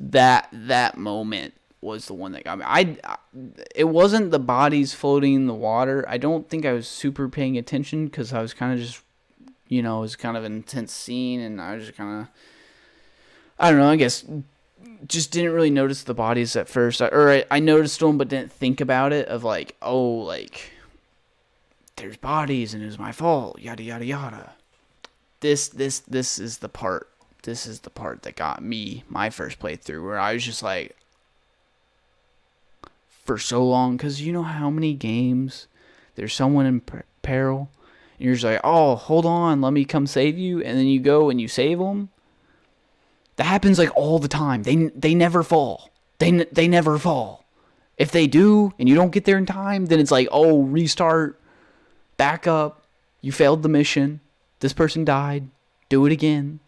that moment was the one that got me. It wasn't the bodies floating in the water. I don't think I was super paying attention, because I was kind of just, you know, it was kind of an intense scene, and I was just kind of, I don't know, I guess just didn't really notice the bodies at first. I noticed them, but didn't think about it, of like, oh, like, there's bodies and it was my fault, yada yada yada. This is the part. This is the part that got me my first playthrough, where I was just like, for so long, because you know how many games there's someone in peril, and you're just like, oh, hold on, let me come save you, and then you go and you save them. That happens like all the time. They never fall. They never fall. If they do and you don't get there in time, then it's like, oh, restart. Back up. You failed the mission. This person died. Do it again.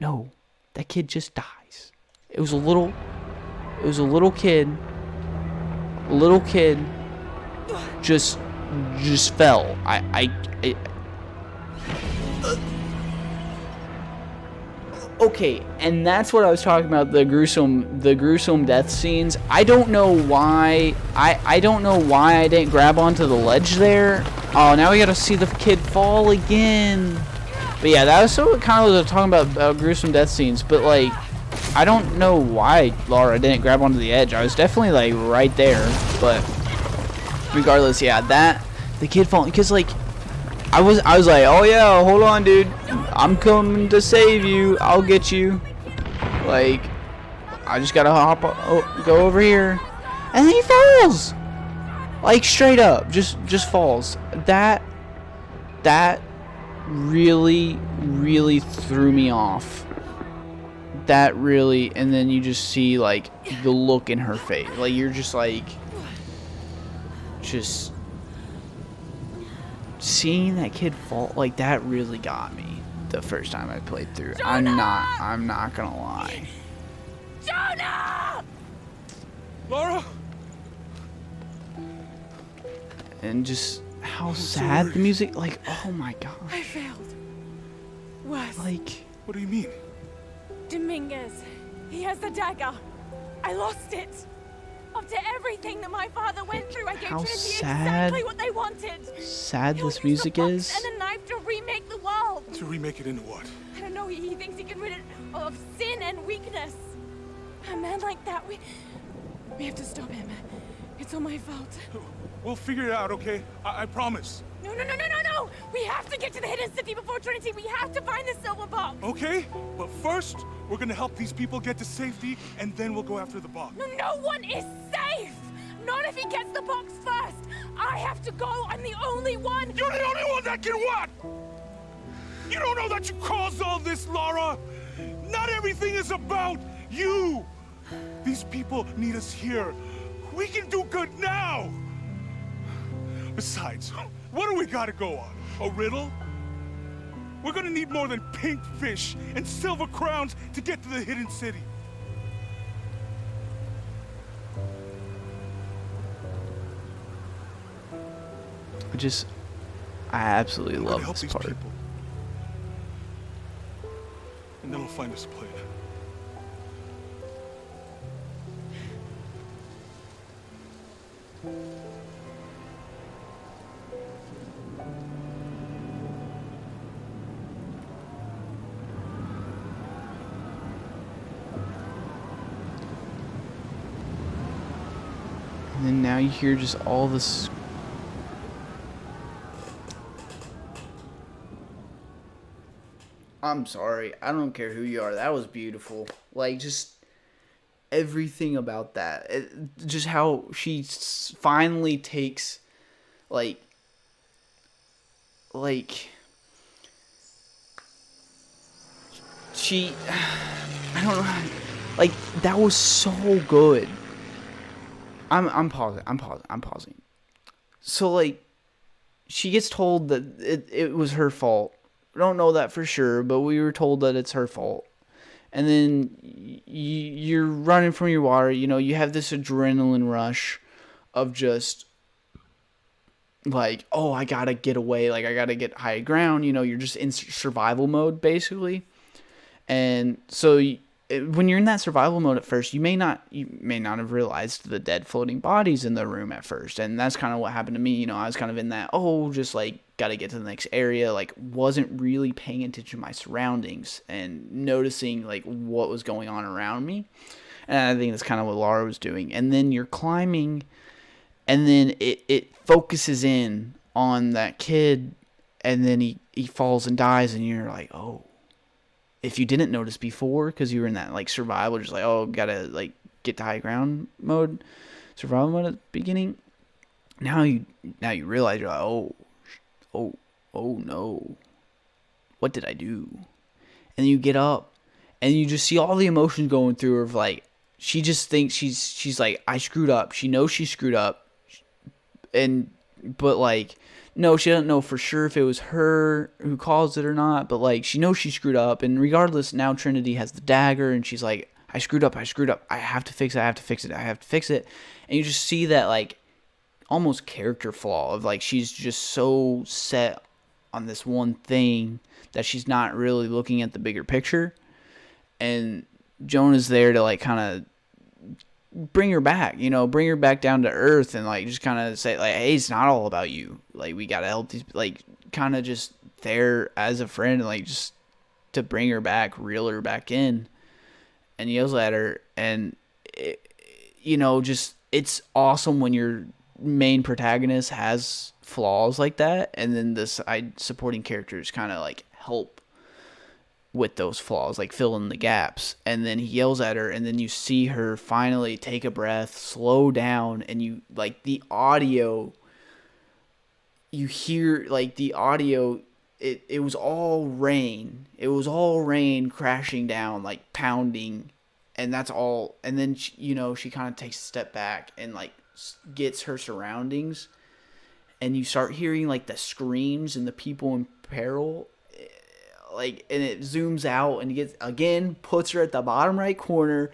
No, that kid just dies. It was a little kid. A little kid just fell. Okay, and that's what I was talking about, the gruesome death scenes. I don't know why I don't know why I didn't grab onto the ledge there. Oh, now we gotta see the kid fall again. But yeah, that was so kind of was talking about gruesome death scenes. But like, I don't know why Laura didn't grab onto the edge. I was definitely like right there. But regardless, yeah, the kid falling, because like I was like, oh yeah, hold on, dude, I'm coming to save you. I'll get you. Like, I just gotta go over here, and then he falls. Like straight up, just falls. That really threw me off. That really, and then you just see like the look in her face. Like you're just like, just seeing that kid fall, like that really got me the first time I played through. Jonah! I'm not gonna lie. Jonah! Laura! And just how sad the music, like, oh my gosh. I failed. Worse. Like, What do you mean? Dominguez. He has the dagger. I lost it. After everything that my father went through, I gave How Trinity sad- exactly what they wanted. sad He'll this use music the box is. and a knife to remake the world. To remake it into what? I don't know. He thinks he can rid it of sin and weakness. A man like that, we have to stop him. It's all my fault. We'll figure it out, okay? I promise. No, no, no, no, no, no! We have to get to the hidden city before Trinity. We have to find the silver box. Okay? But first, we're gonna help these people get to safety, and then we'll go after the box. No, no one is safe! Not if he gets the box first! I have to go! I'm the only one! You're the only one that can what? You don't know that you caused all this, Lara! Not everything is about you! These people need us here. We can do good now! Besides, what do we gotta go on? A riddle? We're gonna need more than pink fish and silver crowns to get to the hidden city. I absolutely We're gonna love help this these part. people. And then we'll find us a plan. And then now you hear just all this. I'm sorry. I don't care who you are. That was beautiful. Like, just everything about that. Just how she finally takes, like, she, I don't know. Like, that was so good. I'm pausing. So, like, she gets told that it was her fault. We don't know that for sure, but we were told that it's her fault. And then you're running from your water. You know, you have this adrenaline rush of just, like, oh, I gotta get away. Like, I gotta get high ground. You know, you're just in survival mode, basically. And so when you're in that survival mode at first, you may not have realized the dead floating bodies in the room at first. And that's kind of what happened to me. You know, I was kind of in that, just like, got to get to the next area, like, wasn't really paying attention to my surroundings and noticing, like, what was going on around me. And I think that's kind of what Lara was doing. And then you're climbing, and then it focuses in on that kid, and then he falls and dies, and you're like, oh. If you didn't notice before, because you were in that, like, survival, just like, oh, gotta, like, get to high ground mode, survival mode at the beginning. Now you realize, you're like, oh no, what did I do? And then you get up, and you just see all the emotions going through her of, like, she just thinks she's like, I screwed up. She knows she screwed up, but, like, no, she doesn't know for sure if it was her who caused it or not, but, like, she knows she screwed up, and regardless, now Trinity has the dagger, and she's like, I screwed up, I have to fix it, and you just see that, like, almost character flaw of, like, she's just so set on this one thing that she's not really looking at the bigger picture, and Jonah's there to, like, kind of bring her back down to earth, and, like, just kind of say, like, hey, it's not all about you. Like, we gotta help these, like, kind of just there as a friend, and, like, just to bring her back, reel her back in, and yells at her, and just, it's awesome when your main protagonist has flaws like that, and then the supporting characters kind of, like, help with those flaws, like, fill in the gaps. And then he yells at her, and then you see her finally take a breath, slow down, and you, like, the audio, you hear, like, the audio, it was all rain. It was all rain crashing down, like, pounding, and that's all. And then, she kind of takes a step back and, like, gets her surroundings, and you start hearing, like, the screams and the people in peril, like, and it zooms out, and puts her at the bottom right corner,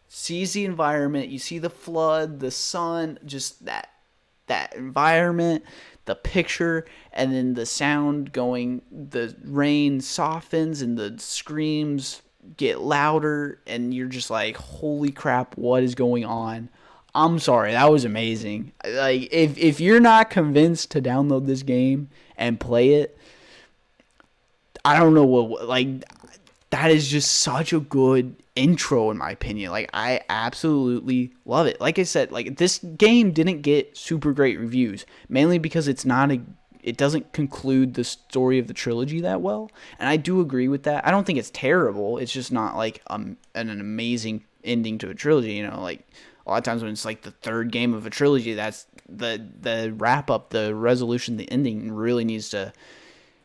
sees the environment, you see the flood, the sun, just that environment, the picture, and then the sound going, the rain softens, and the screams get louder, and you're just like, holy crap, what is going on? I'm sorry, that was amazing. Like, if you're not convinced to download this game and play it, I don't know what, like, that is just such a good intro, in my opinion. Like, I absolutely love it. Like I said, like, this game didn't get super great reviews, mainly because it doesn't conclude the story of the trilogy that well. And I do agree with that. I don't think it's terrible. It's just not like an amazing ending to a trilogy. You know, like a lot of times when it's like the third game of a trilogy, that's the wrap up, the resolution, the ending really needs to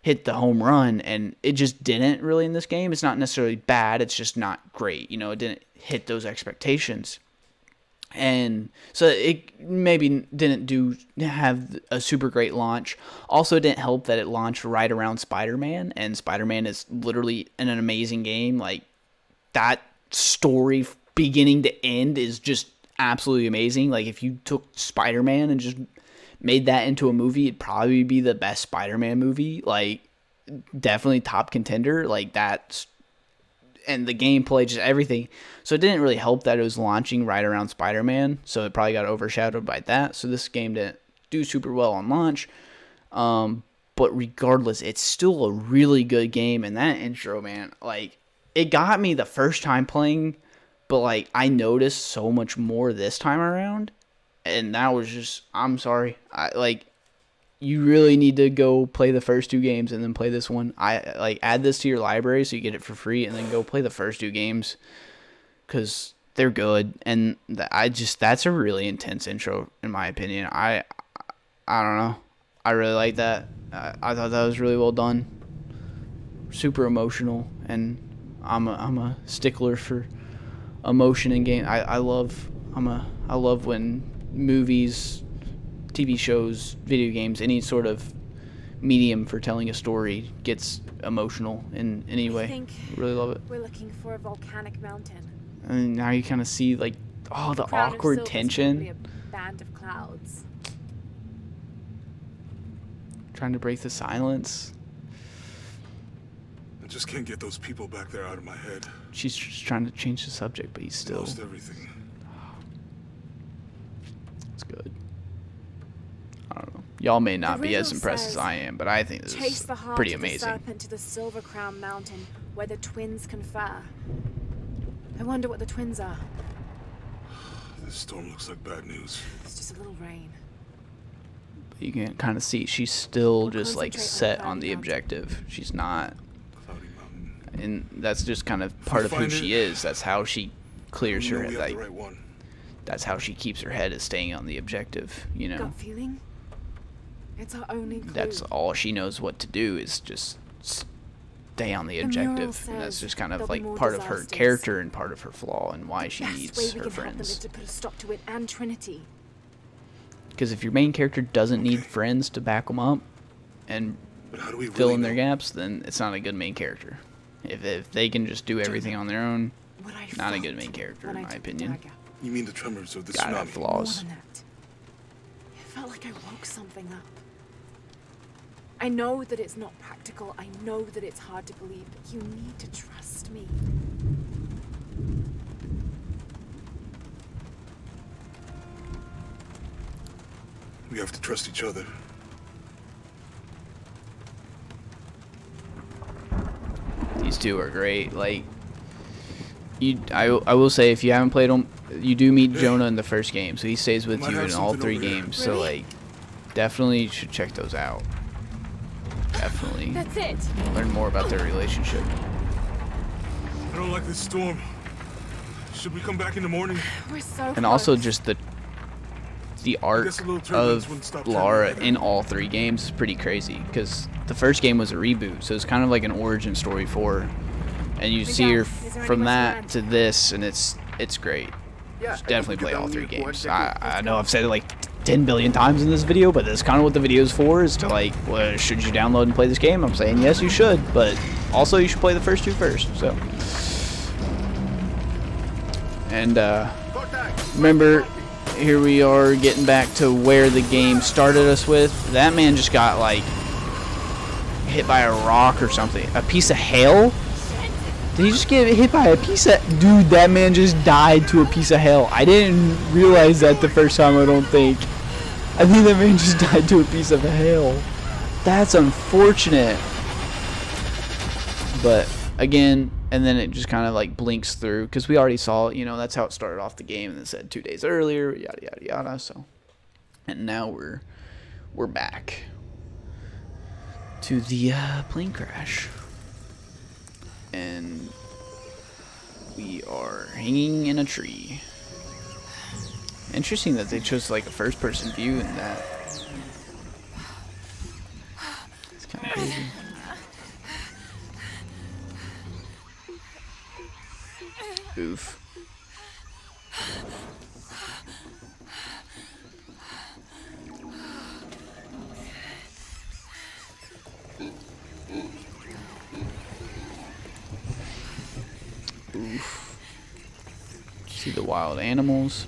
hit the home run, and it just didn't really in this game. It's not necessarily bad, it's just not great. You know, it didn't hit those expectations. And so it maybe didn't have a super great launch. Also, it didn't help that it launched right around Spider-Man, and Spider-Man is literally an amazing game. Like, that story beginning to end is just absolutely amazing. Like, if you took Spider-Man and just made that into a movie, it'd probably be the best Spider-Man movie. Like, definitely top contender. Like, that's, and the gameplay, just everything. So it didn't really help that it was launching right around Spider-Man, so it probably got overshadowed by that. So this game didn't do super well on launch. But regardless, it's still a really good game. And that intro, man, like, it got me the first time playing, but like, I noticed so much more this time around. And that was just, I'm sorry. You really need to go play the first two games and then play this one. Add this to your library so you get it for free, and then go play the first two games because they're good. And that's a really intense intro in my opinion. I don't know. I really like that. I thought that was really well done. Super emotional, and I'm a stickler for emotion in game. I love when movies, TV shows, video games, any sort of medium for telling a story gets emotional in any way. I think really love it. we're looking for a volcanic mountain. And now you kind of see like, oh, the Crown of awkward Silver's tension. probably a band of clouds. Trying to break the silence. I just can't get those people back there out of my head. She's just trying to change the subject, but he's still. Lost everything. It's good. I don't know. Y'all may not The be as riddle impressed as says, I am, but I think this Chase is the heart pretty of the amazing. serpent to the Silver Crown Mountain, where the twins confer. I wonder what the twins are. This storm looks like bad news. It's just a little rain. You can kind of see she's still We'll just like concentrate on set on the Cloudy Mountain. objective. She's not, Cloudy Mountain. and that's just kind of part of who find she it, is. That's how she clears You her know we have like. the right one. That's how she keeps her head, is staying on the objective. You know, Gut feeling? It's our only clue. that's all she knows what to do, is just stay on the The mural objective, and that's says just kind of there'll be like more part of her disasters. character and part of her flaw and why she Best needs way we her can help them is friends. to put a stop to it and Trinity. Because if your main character doesn't need friends to back them up and But how do we fill really in their know? gaps, then it's not a good main character. If they can just do everything on their own, What I not a felt good main character when in I my took the opinion. dagger. You mean the tremors of the Gotta have tsunami? More flaws. than that. It felt like I woke something up. I know that it's not practical. I know that it's hard to believe, but you need to trust me. We have to trust each other. These two are great. Like, I will say, if you haven't played them, you do meet Jonah in the first game, so he stays with Might you have in all something three over here. games. So like, definitely should check those out. Definitely That's it. learn more about their relationship. I don't like this storm. Should we come back in the morning? We're so And also close. just the art guess a little turbulence wouldn't of stop Lara turning. in all three games is pretty crazy, because the first game was a reboot, so it's kind of like an origin story for her. And you see her Is there from anywhere to that land? to this, and it's great. Just definitely play all three games. I know I've said it like 10 billion times in this video, but that's kind of what the video is for, is to like, well, should you download and play this game? I'm saying yes, you should, but also you should play the first two first. So, and remember, here we are getting back to where the game started us with. That man just got like hit by a rock or something. A piece of hail? Did he just get hit by a piece of... Dude, that man just died to a piece of hail. I didn't realize that the first time, I don't think. I think that man just died to a piece of hail. That's unfortunate. But, again, and then it just kind of like blinks through, because we already saw, you know, that's how it started off the game, and it said 2 days earlier, yada yada yada. So, and now we're back to the plane crash, and we are hanging in a tree. Interesting that they chose like a first-person view in that. It's kind of crazy. Oof. Oof. See the wild animals.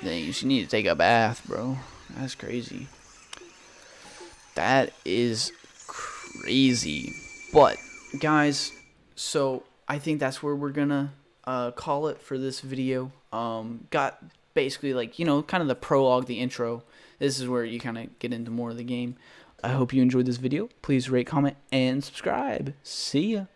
Dang, you need to take a bath, bro. That's crazy. That is crazy. But, guys, so I think that's where we're gonna call it for this video. Got basically, like, you know, kind of the prologue, the intro. This is where you kind of get into more of the game. I hope you enjoyed this video. Please rate, comment, and subscribe. See ya.